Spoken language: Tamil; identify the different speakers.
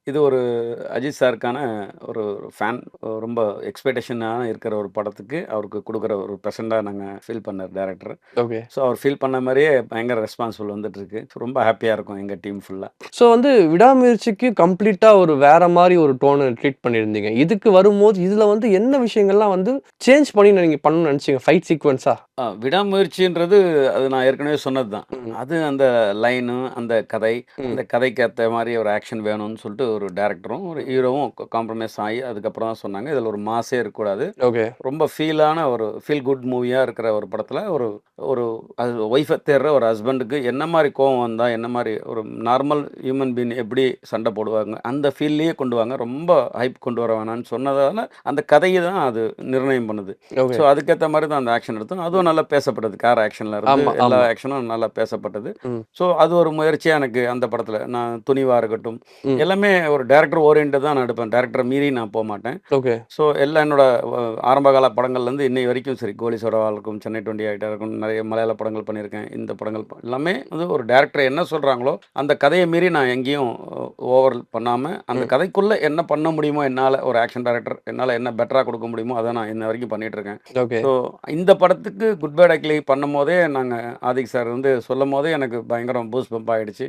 Speaker 1: இது ஒரு அஜித் சாருக்கான ஒரு ஃபேன் ரொம்ப எக்ஸ்பெக்டேஷனா இருக்கிற ஒரு படத்துக்கு அவருக்கு குடுக்குற ஒரு பிரசன்ட்டா நாங்க ஃபீல் பண்ணாரு டைரக்டர்.
Speaker 2: ஓகே.
Speaker 1: ஸோ அவர் ஃபீல் பண்ண மாரியே பயங்கர ரெஸ்பான்சிபிள் வந்துட்டுருக்கு. ரொம்ப ஹேப்பியா இருக்கும் எங்க டீம் ஃபுல்லா.
Speaker 2: ஸோ வந்து விடாமுயற்சிக்கு கம்ப்ளீட்டா ஒரு வேற மாரி ஒரு டோன ட்ரீட் பண்ணியிருந்தீங்க. இதுக்கு வரும்போது, இதுல வந்து என்ன விஷயங்கள்லாம் வந்து சேஞ்ச் பண்ணி நீங்க பண்ணணும்னு நெனச்சீங்க? ஃபைட் சீக்வென்ஸா?
Speaker 1: விடாமுயற்சின்றது அது நான் ஏற்கனவே சொன்னது தான்.
Speaker 2: ம்.
Speaker 1: அது அந்த லைனு, அந்த கதை,
Speaker 2: ம்.
Speaker 1: அந்த கதைக்கு ஏத்த மாரி ஒரு ஆக்ஷன் வேணும்னு சொல்லிட்டு ஒரு டைரக்டரும், ஒரு
Speaker 2: ம்.
Speaker 1: ஹீரோவும் காம்ப்ரமைஸ் ஆயி அதுக்கப்புறம் தான் சொன்னாங்க. இதில ஒரு மாஸே இருக்கக்கூடாது.
Speaker 2: ஓகே.
Speaker 1: ரொம்ப ஃபீலான ஒரு ஃபீல் குட் மூவியா இருக்கிற ஒரு படத்துல, ஒரு ஒரு அது ஒய்ஃப தேடுற ஒரு ஹஸ்பண்டுக்கு என்ன மாரி கோவம் வந்தா, என்ன மாரி ஒரு நார்மல் ஹியூமன் பீயிங் எப்படி சண்ட போடுவாங்க, அந்த ஃபீல்லயே கொண்டு வாங்க. ரொம்ப ஹைப் கொண்டு வர வேணாம்னு சொன்னதால, அந்த கதைய தான் அது நிர்ணயம் பண்ணுது.
Speaker 2: ஓகே.
Speaker 1: ஸோ அதுக்கேத்த மாரி தான் அந்த ஆக்ஷன் எடுத்தோம். அதுவும் நல்லா பேசப்பட்டது. கார் ஆக்ஷன்ல இருந்து
Speaker 2: ஆமா,
Speaker 1: எல்லா
Speaker 2: ஆமா.
Speaker 1: ஆக்ஷனும் நல்லா பேசப்பட்டது.
Speaker 2: ம்.
Speaker 1: ஸோ அது ஒரு முயற்சியா எனக்கு அந்த படத்துல நான் துணிவா இருக்கட்டும்,
Speaker 2: ம்.
Speaker 1: எல்லாமே ஒரு டைரக்டர் ஓரியன்டட் தான் நான் எடுப்பேன். டைரக்டர மீறி நான் போமாட்டேன்.
Speaker 2: ஓகே.
Speaker 1: ஸோ எல்லாம் என்னோட வ ஆரம்பகால படங்கள்லேருந்து இன்னை வரைக்கும் சரி, கோலி சோடாவா இருக்கும், சென்னை 28 இருக்கும், நெறைய மலையாள படங்கள் பண்ணியிருக்கேன். இந்த படங்கள் எல்லாமே வந்து ஒரு டைரக்டர் என்ன சொல்றாங்களோ, அந்த கதைய மீறி நான் எங்கேயும் ஓவர் பண்ணாம, அந்த
Speaker 2: ம்.
Speaker 1: கதைக்குள்ள என்ன பண்ண முடியுமோ என்னால, ஒரு ஆக்ஷன் டைரக்டர் என்னால என்ன பெட்டரா குடுக்க முடியுமோ, அத நான் இன்ன வரைக்கும் பண்ணிட்டு இருக்கேன்.
Speaker 2: ஓகே.
Speaker 1: ஸோ இந்த படத்துக்கு குட் பேட் அக்லி பண்ணும்போதே நாங்க ஆதிக் சார் வந்து சொல்லும்போதே எனக்கு பயங்கரம் பூஸ்ட் பம்ப் ஆயிடுச்சு.